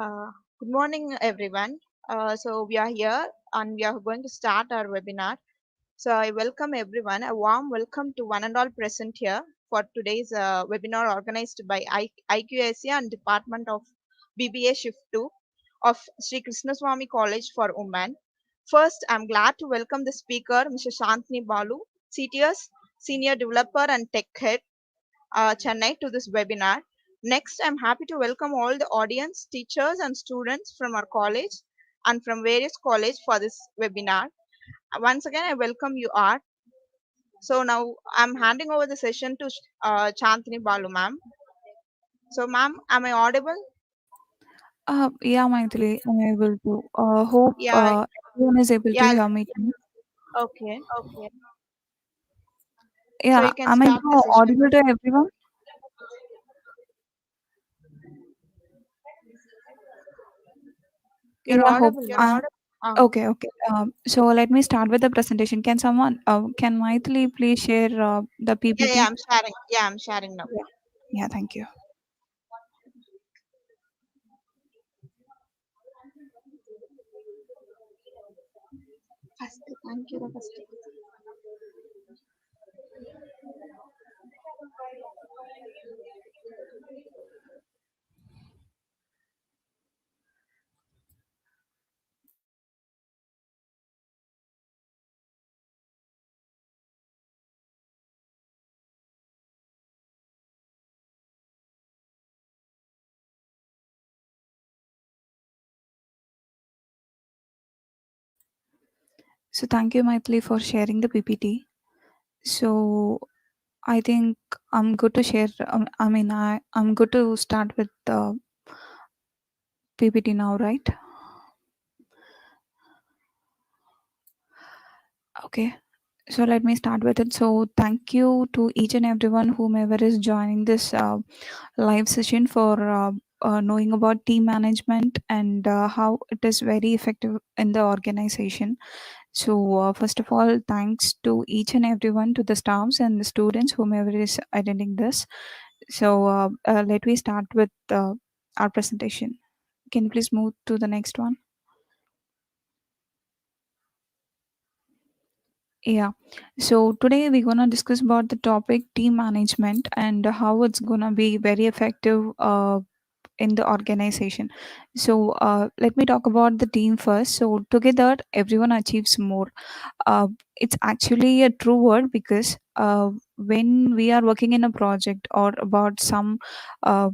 Uh, Good morning, everyone. So we are here and we are going to start our webinar. So I welcome everyone. A warm welcome to one and all present here for today's webinar organized by IQAC and Department of BBA Shift 2 of Shri Krishnaswamy College for Women. First, I'm glad to welcome the speaker, Mr. Shannthini Balu, CTS-Senior Developer and Tech Head, Chennai, to this webinar. Next, I'm happy to welcome all the audience, teachers and students from our college and from various colleges for this webinar. Once again, I welcome you all. So now I'm handing over the session to Chanthini Balu, ma'am. So, ma'am, am I audible? Yeah, Maithili, I'm able to. Hope Yeah, everyone is able to yeah, hear me too. okay. So Yeah, you can am I start the now session. audible to everyone? You're Yeah, hope. audible, ma'am. Uh, Okay. So let me start with the presentation. Can Maithili please share the yeah, PPT? I'm sharing. Yeah, I'm sharing now. Yeah. Yeah, thank you. First, thank you. First. So thank you, Maithili, for sharing the PPT. So I think I'm good to share. I'm good to start with the PPT now, right? Okay. So let me start with it. So thank you to each and everyone whomever is joining this live session for knowing about team management and how it is very effective in the organization. So first of all, thanks to each and everyone, to the staffs and the students whomever is attending this. So let me start with our presentation. Can you please move to the next one? Yeah. So today we're gonna discuss about the topic team management and how it's gonna be very effective in the organization. So let me talk about the team first. So together everyone achieves more. It's actually a true word because when we are working in a project or about some uh,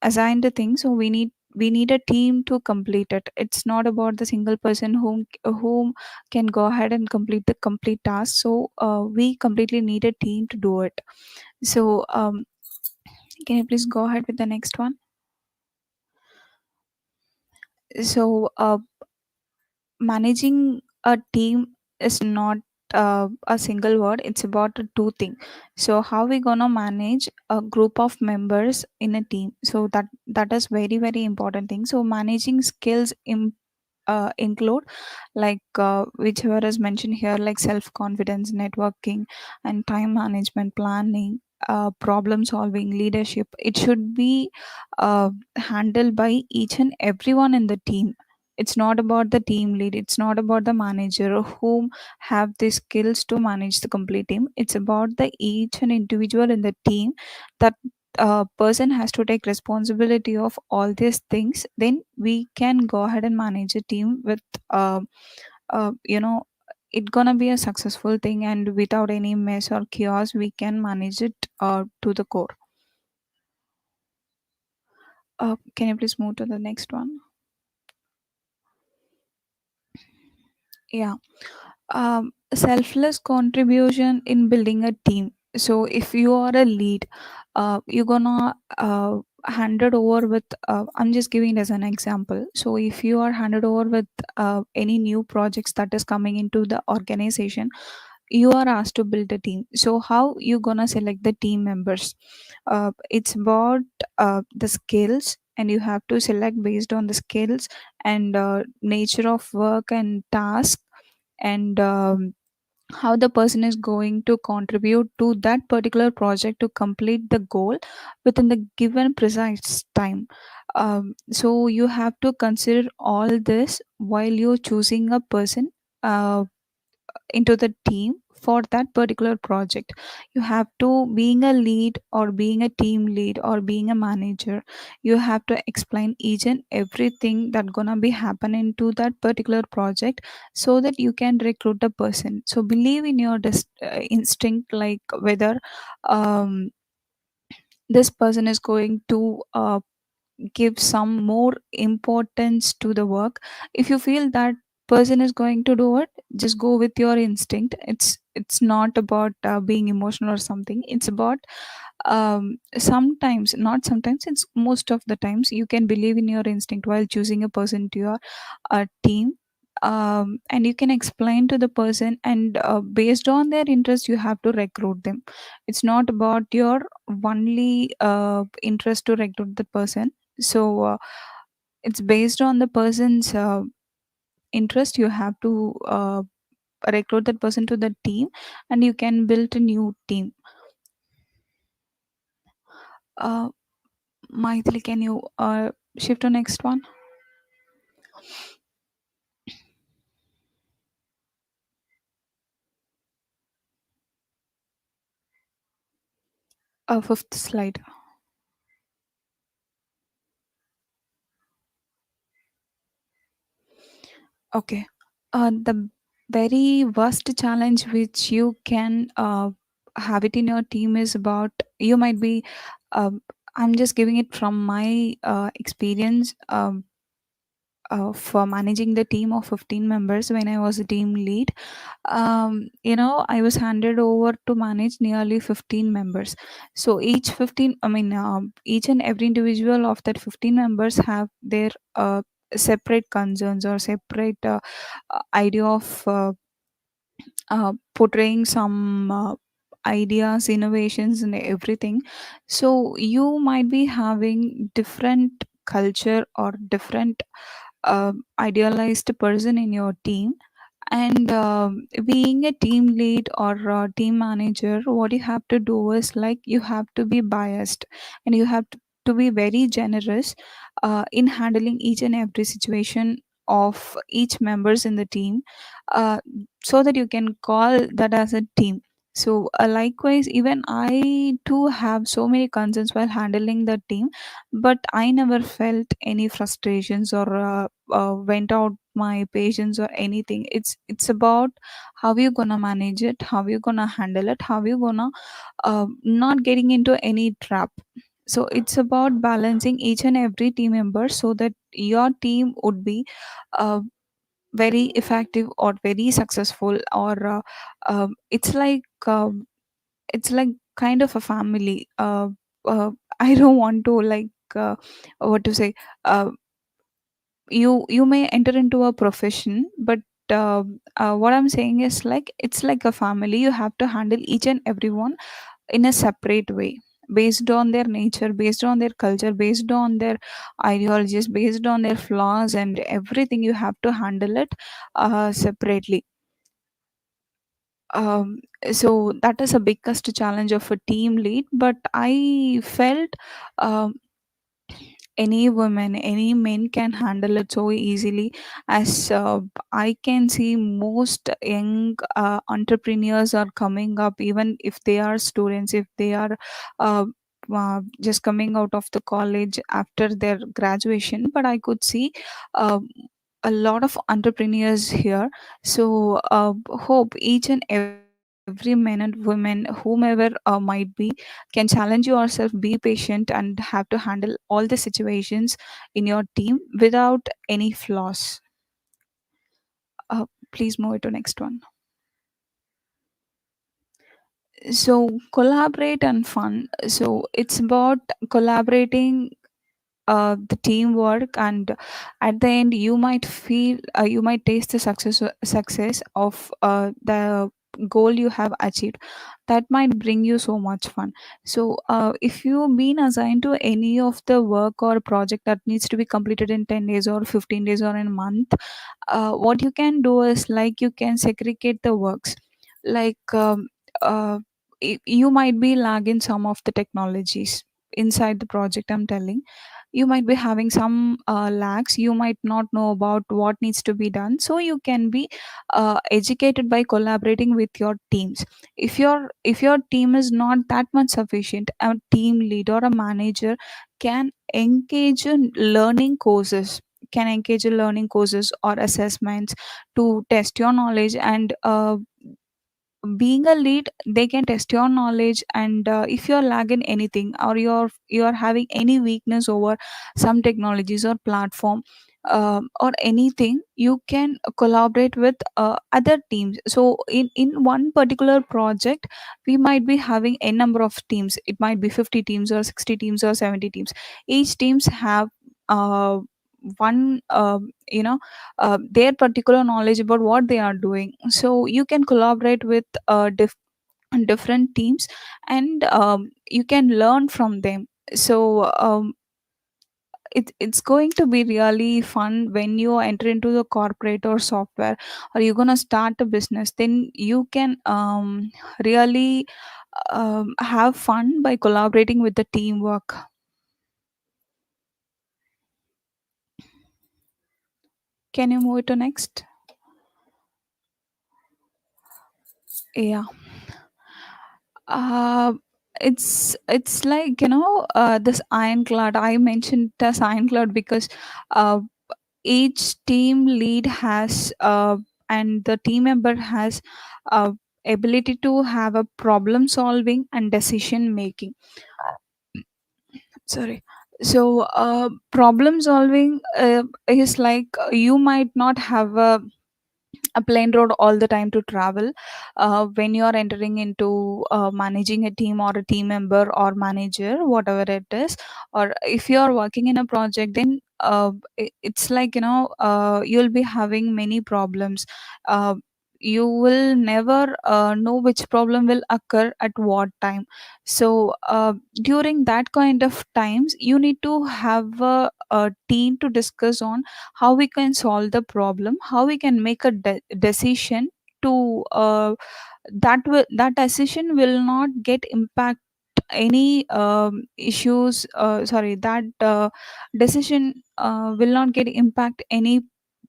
assigned thing, so we need a team to complete it. It's not about the single person whom can go ahead and complete the complete task. So we completely need a team to do it. So can you please go ahead with the next one? So managing a team is not a single word. It's about a two thing. So how we gonna manage a group of members in a team? So that is very important thing. So managing skills include like whichever is mentioned here, like self confidence, networking, and time management, planning, problem solving, leadership. It should be handled by each and everyone in the team. It's not about the team lead, it's not about the manager whom have the skills to manage the complete team. It's about the each and individual in the team. That person has to take responsibility of all these things. Then we can go ahead and manage a team with uh, you know it gonna be a successful thing, and without any mess or chaos we can manage it to the core. Can you please move to the next one? Yeah. Selfless contribution in building a team. So if you are a lead, you're gonna hand it over with I'm just giving it as an example. So if you are handed over with any new projects that is coming into the organization, you are asked to build a team. So how you gonna select the team members? It's about the skills, and you have to select based on the skills and nature of work and task, and how the person is going to contribute to that particular project to complete the goal within the given precise time. So you have to consider all this while you're choosing a person uh, into the team for that particular project. You have to, being a lead or being a team lead or being a manager, you have to explain each and everything that gonna be happening to that particular project so that you can recruit the person. So believe in your instinct, like whether um, this person is going to give some more importance to the work. If you feel that person is going to do it, just go with your instinct. It's not about being emotional or something. It's about sometimes, not sometimes, it's most of the times you can believe in your instinct while choosing a person to your team. And you can explain to the person, and based on their interest you have to recruit them. It's not about your only interest to recruit the person. So it's based on the person's interest. You have to recruit that person to the team, and you can build a new team. uh, Maithili, can you shift to next one? Fifth slide. Okay. The very worst challenge which you can have it in your team is about, you might be I'm just giving it from my experience, for managing the team of 15 members when I was a team lead. I was handed over to manage nearly 15 members. So each 15, I mean, each and every individual of that 15 members have their separate concerns or separate idea of portraying some ideas, innovations, and everything. So you might be having different culture or different idealized person in your team. And being a team lead or team manager, what you have to do is, like, you have to be biased, and you have to be very generous in handling each and every situation of each members in the team, uh, so that you can call that as a team. So likewise, even I too have so many concerns while handling the team, but I never felt any frustrations or went out my patience or anything. It's about how you gonna manage it, how you gonna handle it, how you gonna not getting into any trap. So it's about balancing each and every team member so that your team would be uh, very effective or very successful, or it's like kind of a family. uh, I don't want to, like, what to say, uh, you may enter into a profession, but uh, what I'm saying is, like, it's like a family. You have to handle each and everyone in a separate way, based on their nature, based on their culture, based on their ideologies, based on their flaws, and everything. You have to handle it separately. um, so that is a biggest challenge of a team lead, but I felt um, any woman, any men can handle it so easily. As I can see, most young entrepreneurs are coming up, even if they are students, if they are uh, just coming out of the college after their graduation. But I could see uh, a lot of entrepreneurs here. So hope each and every man and woman, whomever might be, can challenge yourself, be patient, and have to handle all the situations in your team without any flaws. Please move it to next one. So collaborate and fun. So it's about collaborating, the teamwork, and at the end you might feel, you might taste the success of the goal you have achieved. That might bring you so much fun. So if you've been assigned to any of the work or project that needs to be completed in 10 days or 15 days or in a month, what you can do is, like, you can segregate the works. like uh, you might be lagging some of the technologies inside the project. I'm telling, you might be having some lags, you might not know about what needs to be done, so you can be educated by collaborating with your teams. If your team is not that much sufficient, a team leader or a manager can engage in learning courses, or assessments to test your knowledge. And being a lead, they can test your knowledge, and if you're lagging anything, or you're having any weakness over some technologies or platform, or anything, you can collaborate with other teams. So in one particular project, we might be having a number of teams. It might be 50 teams or 60 teams or 70 teams. Each teams have one their particular knowledge about what they are doing, so you can collaborate with different teams, and you can learn from them. So it's going to be really fun when you enter into the corporate or software, or you're going to start a business. Then you can really have fun by collaborating with the teamwork. Can you move to next? Yeah. uh it's like, this ironclad. I mentioned this ironclad because uh each team lead has and the team member has uh, ability to have a problem solving and decision making. Sorry. So problem solving is like, you might not have a plain road all the time to travel. When you are entering into managing a team, or a team member or manager, whatever it is, or if you are working in a project, then it's like, you'll be having many problems. uh, you will never know which problem will occur at what time. So during that kind of times, you need to have a team to discuss on how we can solve the problem, how we can make a decision to that decision will not get impact any issues. Sorry, that decision will not get impact any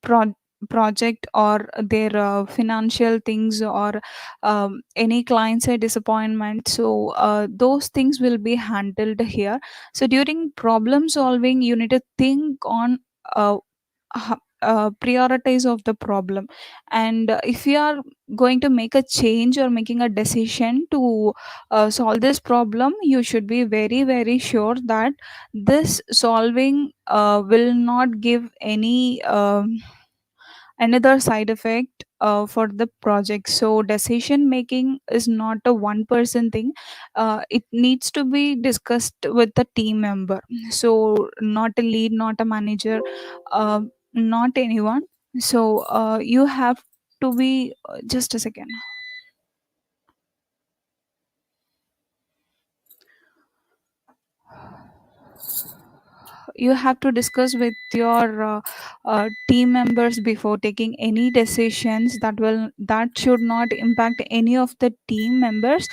pro- project, or their financial things, or any client side disappointment. So those things will be handled here. So during problem solving, you need to think on uh, prioritize of the problem. And if you are going to make a change or making a decision to solve this problem, you should be very very sure that this solving will not give any another side effect for the project. So decision making is not a one person thing. It needs to be discussed with the team member. So not a lead, not a manager, uh, not anyone. So you have to be just a second. You have to discuss with your team members before taking any decisions that should not impact any of the team members,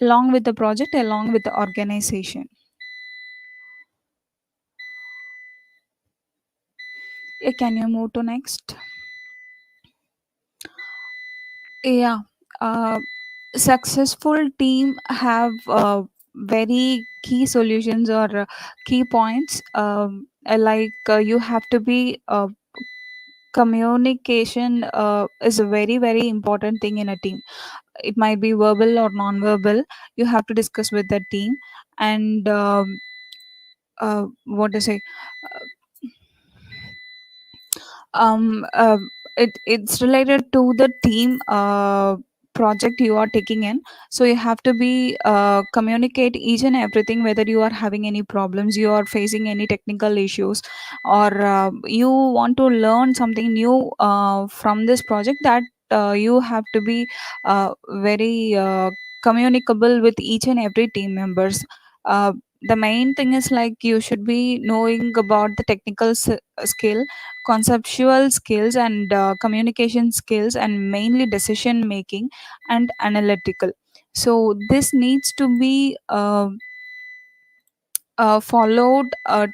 along with the project, along with the organization. Can you move to next? Yeah. uh, Successful team have very key solutions, or key points. You have to be communication is a very very important thing in a team. It might be verbal or non-verbal. You have to discuss with the team. And what to say, it's related to the team project you are taking in. So you have to be communicate each and everything, whether you are having any problems, you are facing any technical issues, or you want to learn something new from this project, that you have to be very communicable with each and every team members. uh, the main thing is like you should be knowing about the technical skill, conceptual skills, and communication skills, and mainly decision making and analytical. So this needs to be followed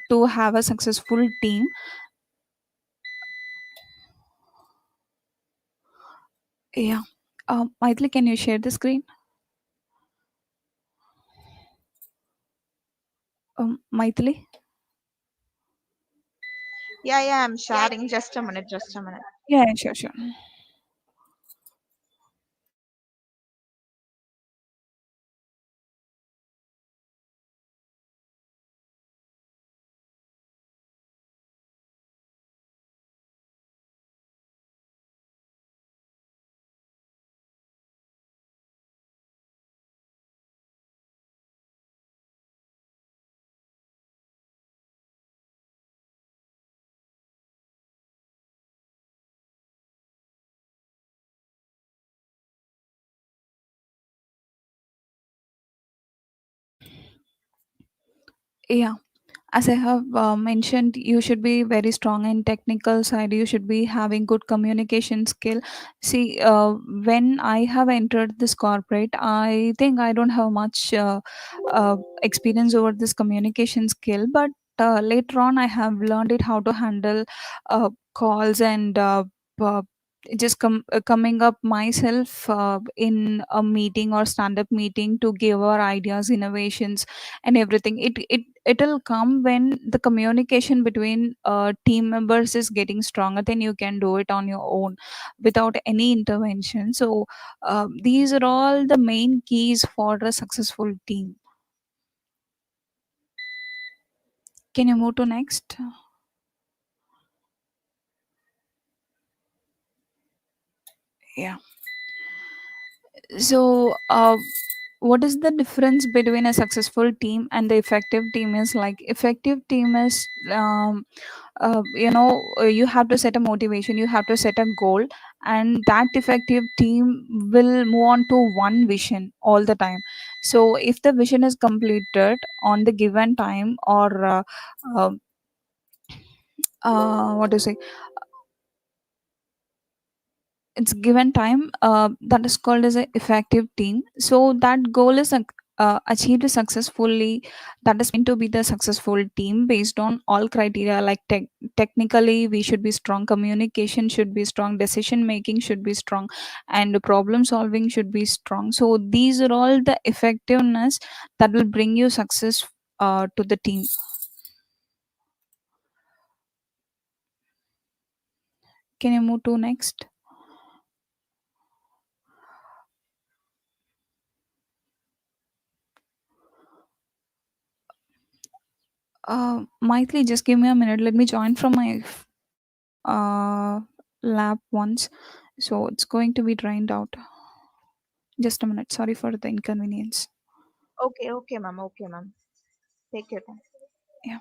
to have a successful team. Yeah. Maithili, can you share the screen? Maithili? Yeah, yeah, I'm sharing. Just a minute, just a minute. Yeah, yeah, sure, sure. Yeah. As I have mentioned, you should be very strong in technical side. You should be having good communication skill. See, when I have entered this corporate, I think I don't have much experience over this communication skill, but later on I have learned it how to handle calls and just coming up myself in a meeting or stand up meeting to give our ideas, innovations, and everything. It'll come when the communication between team members is getting stronger, then you can do it on your own without any intervention. So these are all the main keys for a successful team. Can you move to next? Yeah. So what is the difference between a successful team and the effective team? Is like effective team is you have to set a motivation, you have to set a goal, and that effective team will move on to one vision all the time. So if the vision is completed on the given time, or uh, what to say, it's given time, that is called as an effective team. So that goal is achieved successfully, that is meant to be the successful team based on all criteria, like technically we should be strong, communication should be strong, decision making should be strong, and problem solving should be strong. So these are all the effectiveness that will bring you success to the team. Can you move to next? Maithili, just give me a minute, let me join from my uh, lab once. So it's going to be drained out. Just a minute. Sorry for the inconvenience. Okay, okay, ma'am. Okay, ma'am. Take your time. Yeah.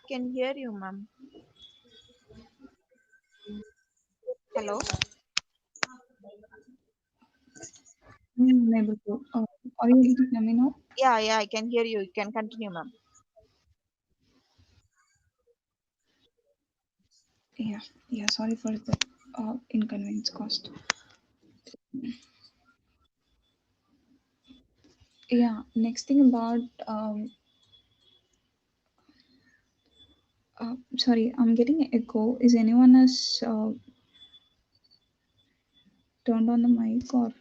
Can hear you, ma'am. Hello. I'm able to. Are you Okay. able to hear me now? Yeah, yeah, I can hear you. You can continue, ma'am. Yeah, yeah. Sorry for the inconvenience cost. Yeah. Next thing about sorry, I'm getting an echo. Is anyone has turned on the mic or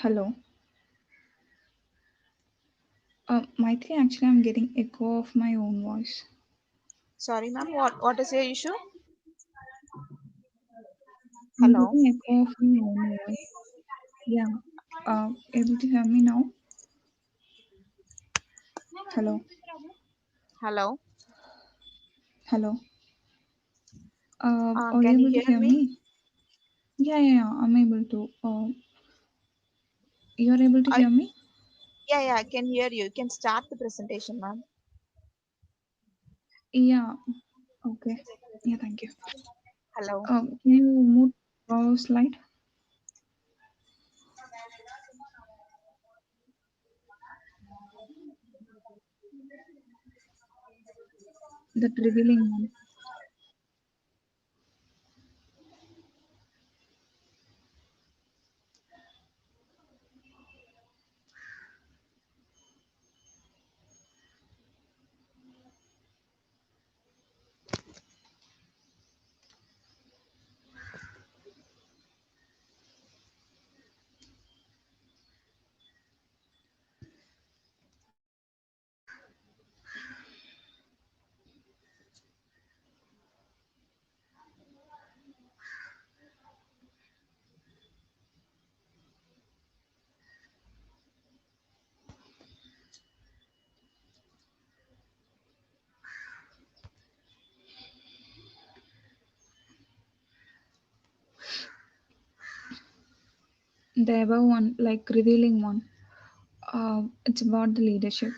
hello? Maitri, actually, I'm getting echo of my own voice. Sorry, ma'am. What is your issue? I'm Hello. getting echo of my own voice. Yeah. Able to hear me now? Hello. Hello. Hello. Are Can you you able to hear hear me? me? Yeah, yeah, yeah. I'm able to. You're able to I, hear me? yeah, yeah, I can hear you. You can start the presentation, ma'am. Yeah. Okay. Yeah, thank you. Hello. Can you move slide? That revealing one. The above one, like revealing one. It's about the leadership.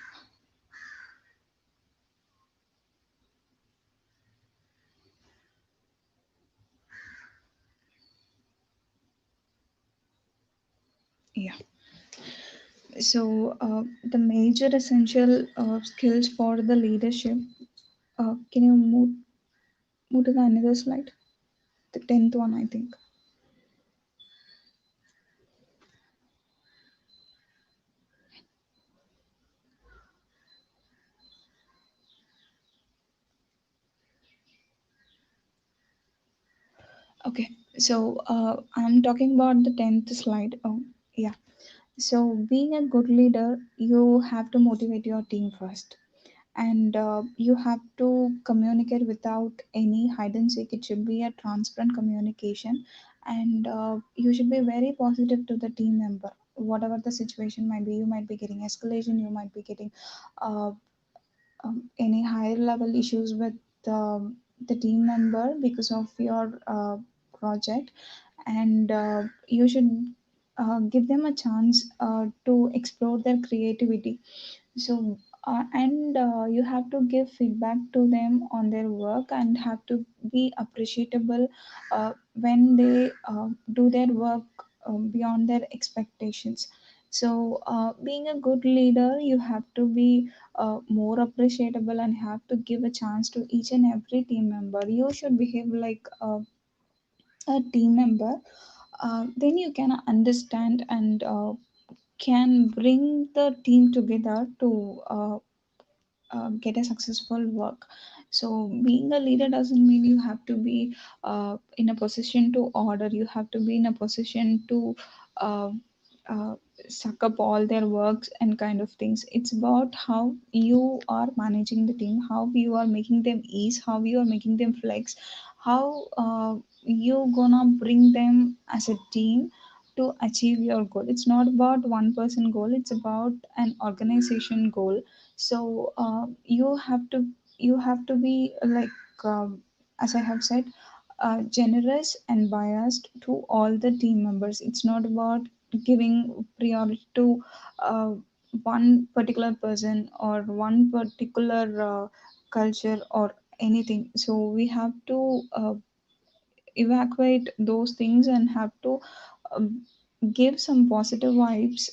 Yeah. So the major essential skills for the leadership. Can you move to the another slide? The tenth one, I think. Okay. So I'm talking about the tenth slide. Yeah. So being a good leader, you have to motivate your team first, and you have to communicate without any hide and seek. It should be a transparent communication, and you should be very positive to the team member. Whatever the situation might be, you might be getting escalation, you might be getting uh, any higher level issues with the team member because of your project, and you should give them a chance to explore their creativity. So and you have to give feedback to them on their work and have to be appreciable when they do their work beyond their expectations. So being a good leader, you have to be more appreciable and have to give a chance to each and every team member. You should behave like a team member. Then you can understand and can bring the team together to get a successful work. So being a leader doesn't mean you have to be in a position to order. You have to be in a position to uh, uh, suck up all their works and kind of things. It's about how you are managing the team, how you are making them ease, how you are making them flex, how you gonna bring them as a team to achieve your goal. It's not about one person goal, it's about an organization goal. So you have to be like, as I have said, generous and biased to all the team members. It's not about giving priority to uh, one particular person or one particular culture or anything. So we have to evacuate those things and have to um, give some positive vibes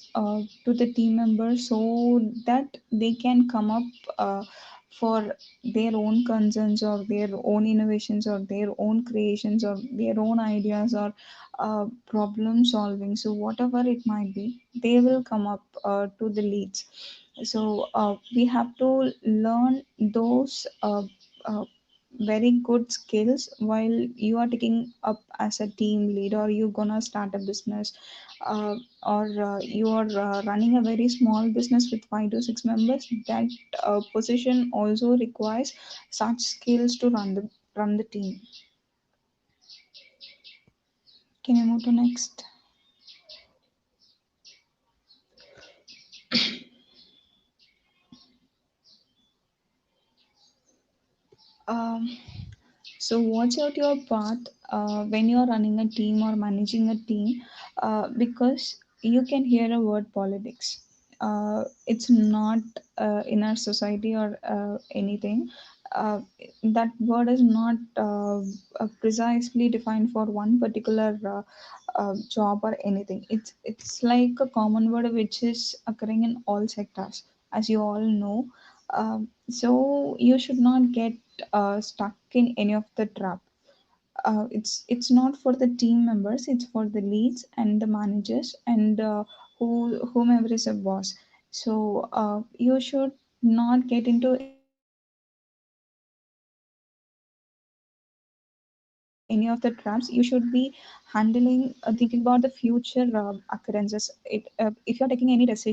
to the team members so that they can come up for their own concerns or their own innovations or their own creations or their own ideas or problem solving. So whatever it might be, they will come up to the leads. So we have to learn those very good skills while you are taking up as a team lead, or you're gonna start a business, or you are running a very small business with 5 to 6 members. That position also requires such skills to run the team. Can you move to next? um, So watch out your path when you're running a team or managing a team, because you can hear a word politics. It's not in our society or anything. Uh, that word is not precisely defined for one particular job or anything. It's like a common word which is occurring in all sectors, as you all know. So you should not get stuck in any of the trap. It's not for the team members, it's for the leads and the managers and whomever is a boss. So you should not get into any of the traps. You should be handling thinking about the future occurrences. If you're taking any decisions on one particular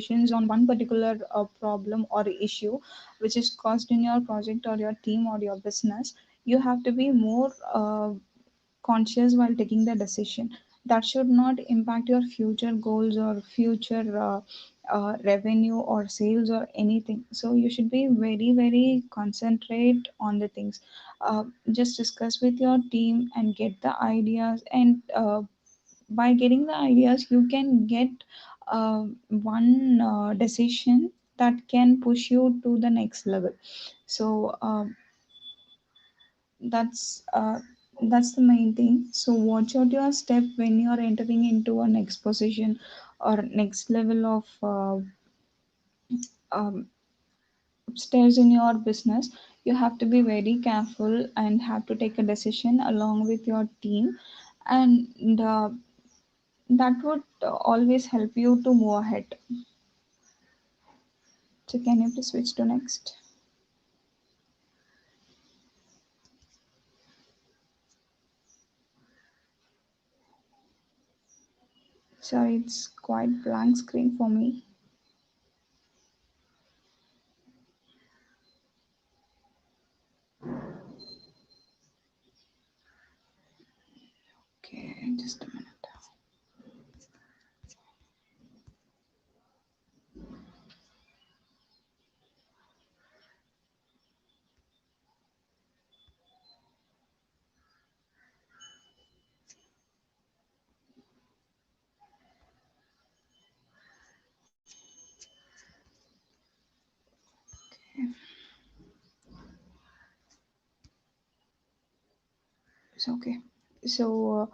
problem or issue which is caused in your project or your team or your business, you have to be more conscious while taking the decision. That should not impact your future goals or future revenue or sales or anything. So you should be very very concentrate on the things. Just discuss with your team and get the ideas, and by getting the ideas you can get one decision that can push you to the next level. So that's the main thing. So watch out your step when you are entering into a next position or next level of um, stairs in your business. You have to be very careful and have to take a decision along with your team, and that would always help you to move ahead. So can you please switch to next? Sorry, it's quite blank screen for me. Okay, just a minute. It's okay. So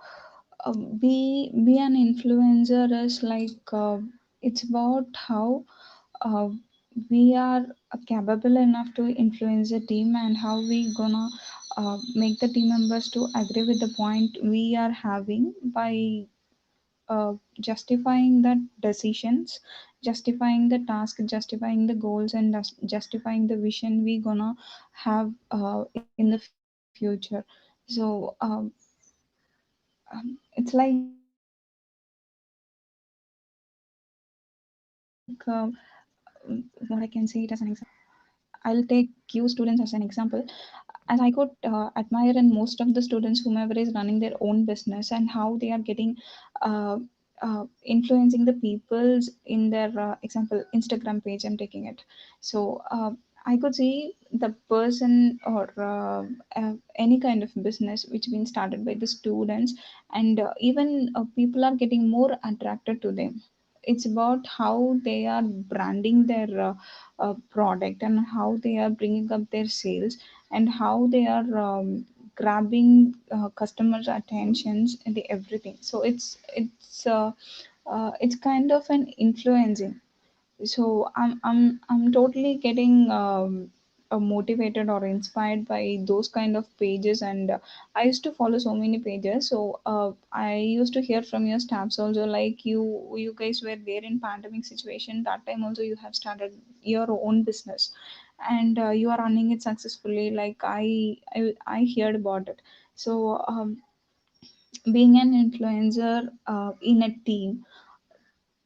be an influencer is like, it's about how uh, we are capable enough to influence the team, and how we gonna make the team members to agree with the point we are having by justifying the decisions, justifying the task, justifying the goals, and justifying the vision we gonna have in the future. So it's like, what I can say it as an example. I'll take you students as an example. As I could admire in most of the students whomever is running their own business and how they are getting uh, influencing the peoples in their example Instagram page. I'm taking it. So I could see the person or any kind of business which been started by the students, and even people are getting more attracted to them. It's about how they are branding their product, and how they are bringing up their sales, and how they are grabbing customers' attentions and everything. So it's kind of an influencing. So I'm totally getting motivated or inspired by those kind of pages, and I used to follow so many pages. So I used to hear from your staffs also, like you guys were there in pandemic situation. That time also you have started your own business, and you are running it successfully. Like I heard about it. So being an influencer in a team,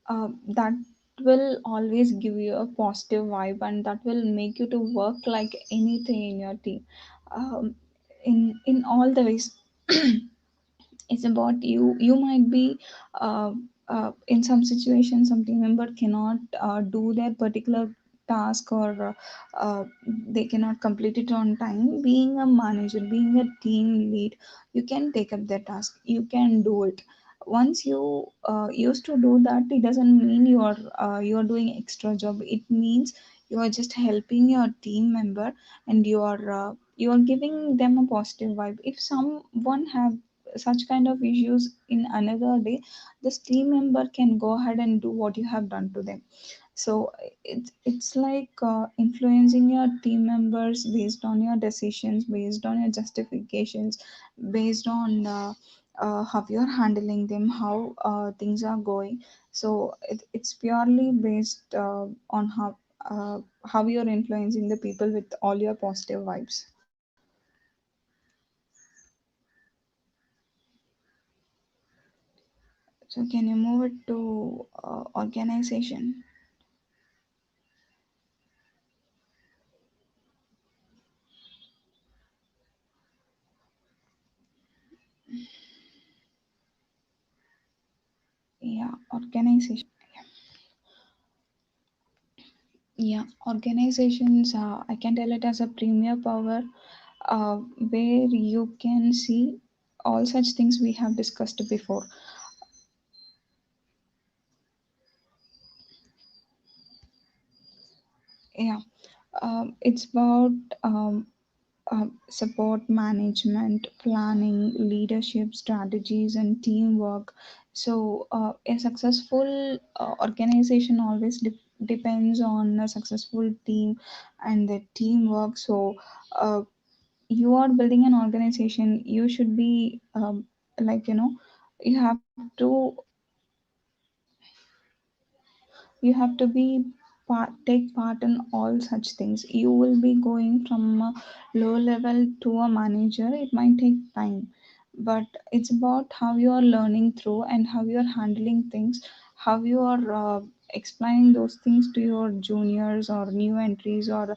that will always give you a positive vibe, and that will make you to work like anything in your team, in all the ways. It's about you might be in some situation some team member cannot do their particular task, or they cannot complete it on time. Being a manager, being a team lead, you can take up their task, you can do it. Once you used to do that, it doesn't mean you are doing extra job. It means you are just helping your team member, and you are giving them a positive vibe. If someone have such kind of issues in another day, this team member can go ahead and do what you have done to them. So it's like influencing your team members based on your decisions, based on your justifications, based on how you're handling them, how things are going. So it's purely based on how you're influencing the people with all your positive vibes. So can you move it to organization? Yeah, organization. Yeah, organizations. I can tell it as a premier power, where you can see all such things we have discussed before. Yeah, it's about support management, planning, leadership strategies, and teamwork. So, a successful organization always depends on a successful team and the teamwork. So, you are building an organization, you should be like, you have to you have to be take part in all such things. You will be going from a low level to a manager. It might take time, but it's about how you are learning through, and how you are handling things, how you are explaining those things to your juniors or new entries, or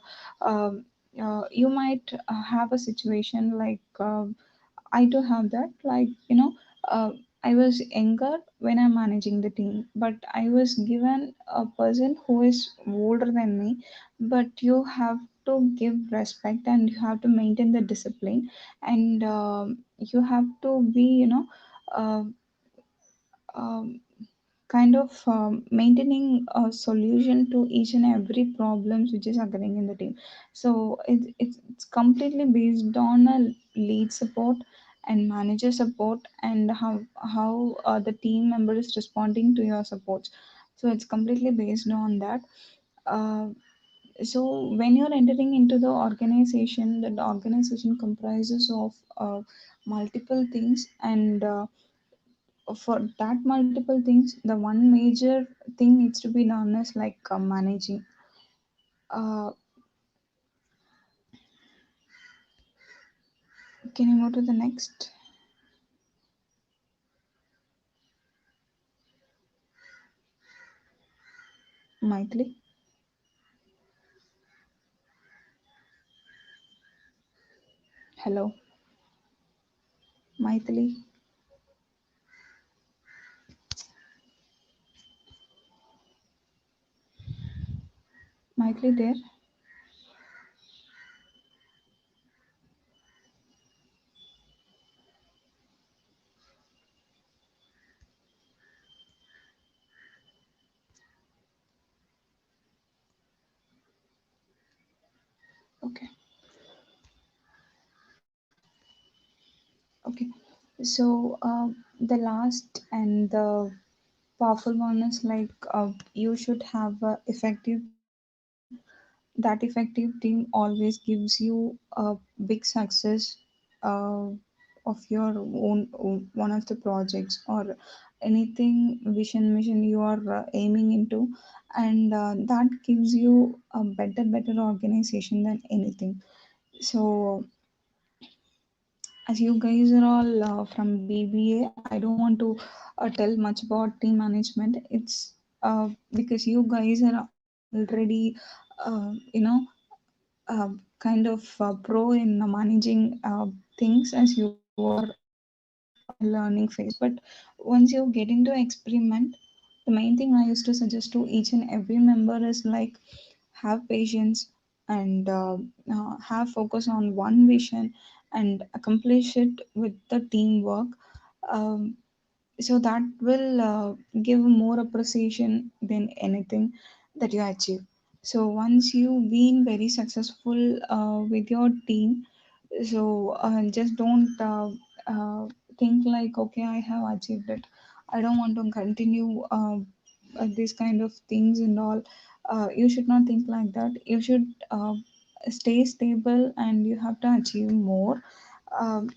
you might have a situation like I do have that. Like, I was younger when I'm managing the team, but I was given a person who is older than me. But you have to give respect, and you have to maintain the discipline, and you have to be, uh, um, kind of maintaining a solution to each and every problems which is occurring in the team. So it's completely based on a lead support and manager support, and how the team member is responding to your supports. So it's completely based on that. uh, so when you're entering into the organization, the organization comprises of multiple things, and for that multiple things, the one major thing needs to be done is like managing. uh, can you move to the next? Maithili, hello. Maithili. there? Okay. Okay. So the last and the powerful one is like you should have a effective team. That effective team always gives you a big success uh, of your one of the projects or anything vision mission you are aiming into, and that gives you a better organization than anything. So as you guys are all from BBA, I don't want to tell much about team management. It's because you guys are already, you know, kind of pro in managing things as you are in a learning phase. But once you get into experiment, the main thing I used to suggest to each and every member is like have patience and have focus on one vision and accomplish it with the teamwork. Um, so that will give more appreciation than anything that you achieve. So once you've been very successful with your team, so just don't think like, okay, I have achieved it, I don't want to continue these kind of things and all. You should not think like that. You should stay stable and you have to achieve more.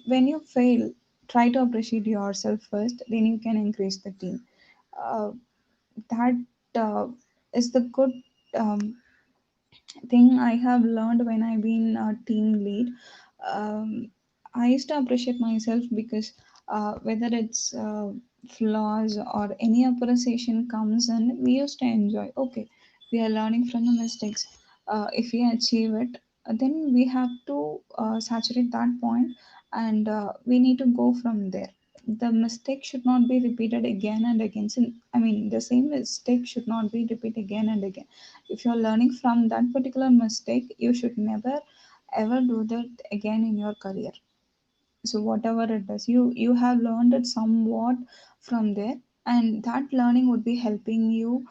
When you fail, try to appreciate yourself first, then you can increase the team. uh, that is the good um, thing I have learned when I've been a team lead. I used to appreciate myself because whether it's flaws or any appreciation comes in, we used to enjoy. Okay, we are learning from the mistakes. If we achieve it, then we have to saturate that point and we need to go from there. The mistake should not be repeated again and again. I mean, the same mistake should not be repeated again and again. If you're learning from that particular mistake, you should never ever do that again in your career. So whatever it is, you have learned it somewhat from there, and that learning would be helping you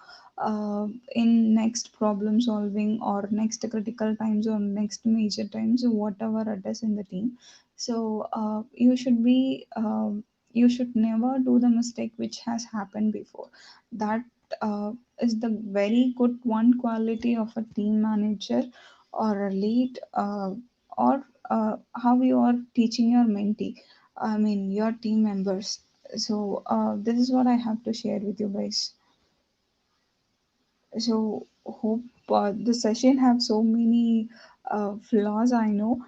in next problem solving or next critical times or next major times, whatever it is in the team. So you should never do the mistake which has happened before. That is the very good one quality of a team manager or a lead, or how you are teaching your mentee, I mean your team members. So this is what I have to share with you guys. So hope the session have so many flaws, I know,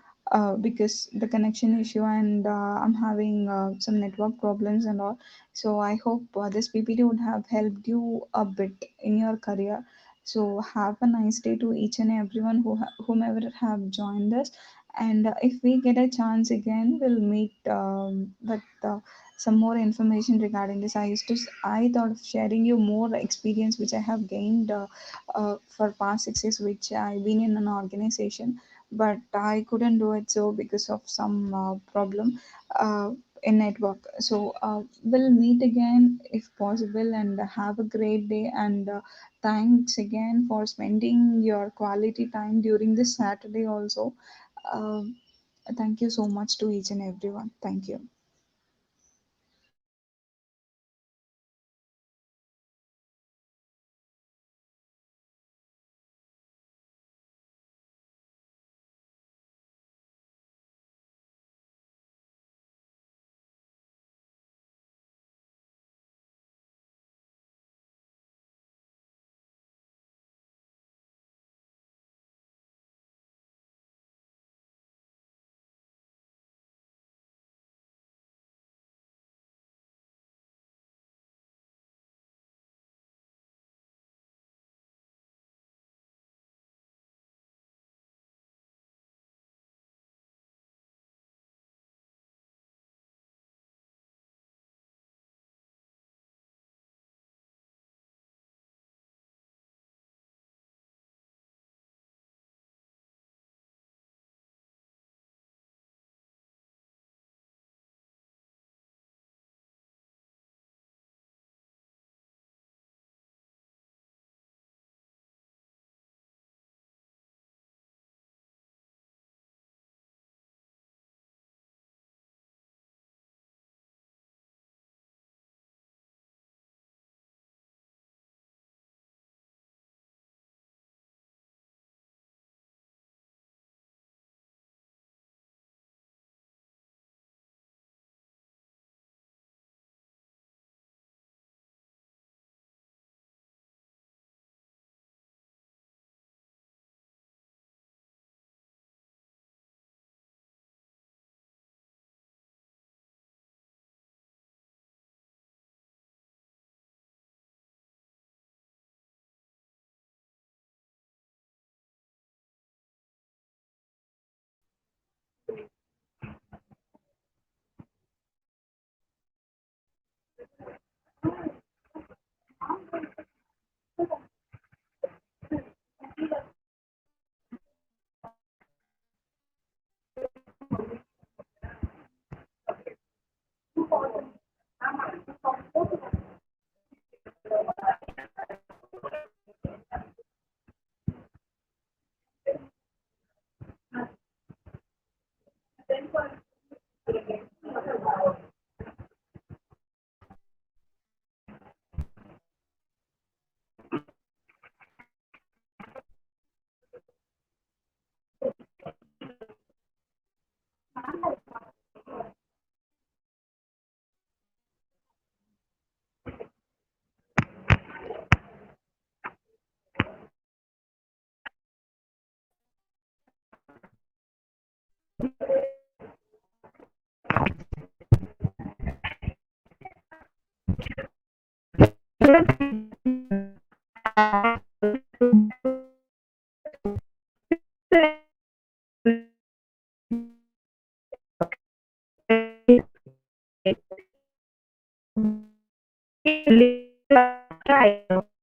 because the connection issue and I'm having some network problems and all. So I hope this PPT would have helped you a bit in your career. So have a nice day to each and everyone whomever have joined us. And if we get a chance again, we'll meet with some more information regarding this. I thought of sharing you more experience which I have gained for past 6 years, which I've been in an organization, but I couldn't do it so because of some problem uh, in network. So we'll meet again if possible, and have a great day. And thanks again for spending your quality time during this Saturday also. Uh, Thank you so much to each and everyone. Thank you. believe you are not, I know.